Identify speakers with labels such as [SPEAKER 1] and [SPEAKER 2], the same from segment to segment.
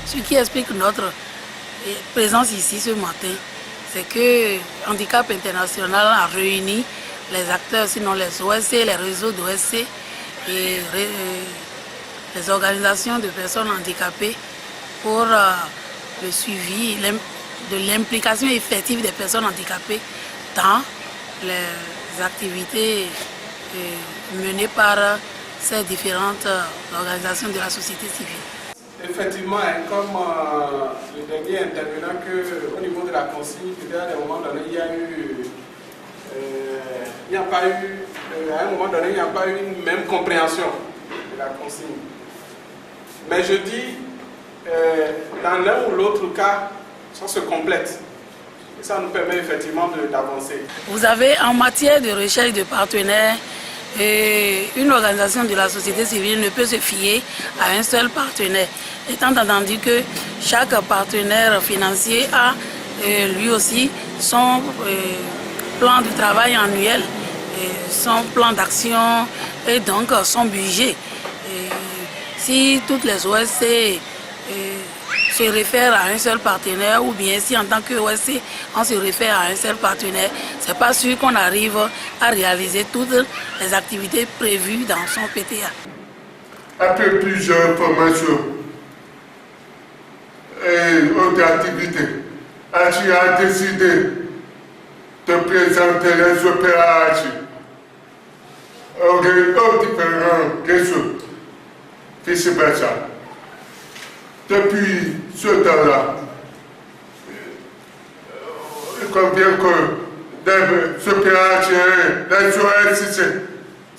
[SPEAKER 1] Ce qui explique notre présence ici ce matin, c'est que Handicap International a réuni les acteurs, sinon les OSC, les réseaux d'OSC et les organisations de personnes handicapées pour le suivi de l'implication effective des personnes handicapées dans les activités menées par ces différentes organisations de la société civile.
[SPEAKER 2] Effectivement, comme le dernier intervenant, qu'au niveau de la consigne, peut-être à un moment donné, à un moment donné, il n'y a pas eu une même compréhension de la consigne. Mais je dis, dans l'un ou l'autre cas, ça se complète. Et ça nous permet effectivement d'avancer.
[SPEAKER 1] Vous avez en matière de recherche de partenaires, une organisation de la société civile ne peut se fier à un seul partenaire, étant entendu que chaque partenaire financier a lui aussi son plan de travail annuel, son plan d'action et donc son budget. Si toutes les OSC se réfèrent à un seul partenaire, ou bien si en tant que OSC on se réfère à un seul partenaire, c'est pas sûr qu'on arrive à réaliser toutes les activités prévues dans son PTA.
[SPEAKER 3] Après plusieurs formations et autres activités, tu as décidé de présenter les opérations aux différents réseaux, vice-versa. Depuis ce temps-là, il convient que des opérations, des OSC,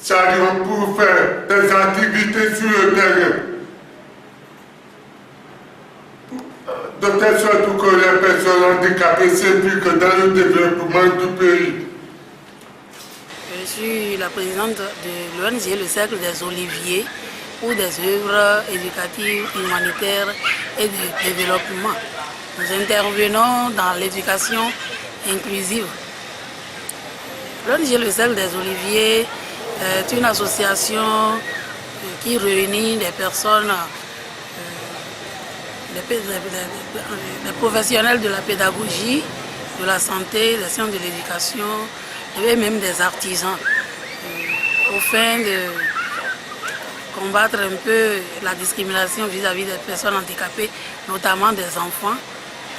[SPEAKER 3] s'arrivent pour faire des activités sur le terrain, de telle sorte que les personnes handicapées s'impliquent dans le développement du pays.
[SPEAKER 1] Je suis la présidente de l'ONG Le Cercle des Oliviers, pour des œuvres éducatives, humanitaires et de développement. Nous intervenons dans l'éducation inclusive. L'ONG Le Cercle des Oliviers est une association qui réunit des personnes, des professionnels de la pédagogie, de la santé, des sciences de l'éducation et même des artisans, au fin de combattre un peu la discrimination vis-à-vis des personnes handicapées, notamment des enfants,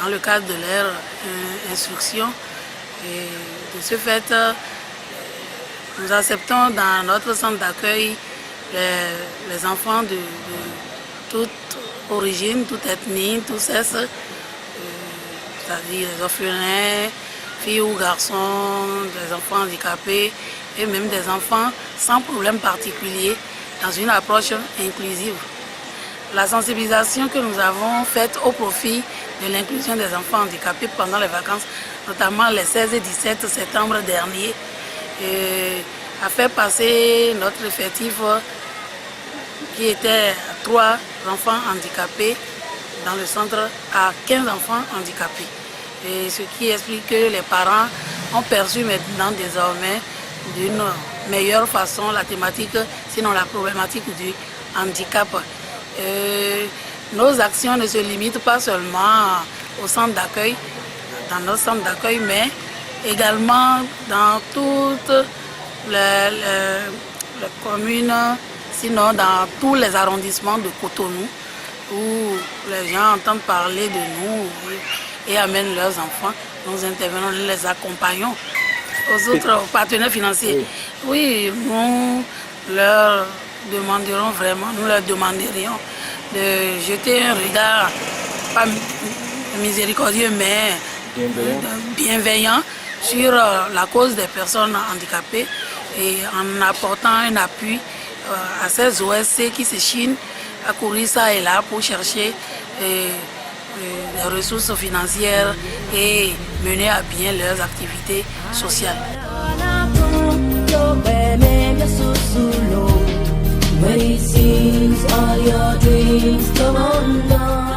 [SPEAKER 1] dans le cadre de leur instruction. Et de ce fait, nous acceptons dans notre centre d'accueil les enfants de toute origine, toute ethnie, tout sexe, c'est-à-dire les orphelins, filles ou garçons, des enfants handicapés et même des enfants sans problème particulier, dans une approche inclusive. La sensibilisation que nous avons faite au profit de l'inclusion des enfants handicapés pendant les vacances, notamment les 16 et 17 septembre dernier, a fait passer notre effectif qui était 3 enfants handicapés dans le centre à 15 enfants handicapés. Et ce qui explique que les parents ont perçu maintenant désormais d'une meilleure façon la thématique, sinon la problématique du handicap. Nos actions ne se limitent pas seulement au centre d'accueil, dans notre centre d'accueil, mais également dans toutes les communes, sinon dans tous les arrondissements de Cotonou, où les gens entendent parler de nous et amènent leurs enfants. Nous intervenons, nous les accompagnons. Aux autres partenaires financiers, oui, nous leur demanderions vraiment, nous leur demanderions de jeter un regard, pas miséricordieux, mais bienveillant sur la cause des personnes handicapées et en apportant un appui à ces OSC qui se chinent à courir ça et là pour chercher des ressources financières et mener à bien leurs activités sociales.
[SPEAKER 4] When it seems all your dreams come undone.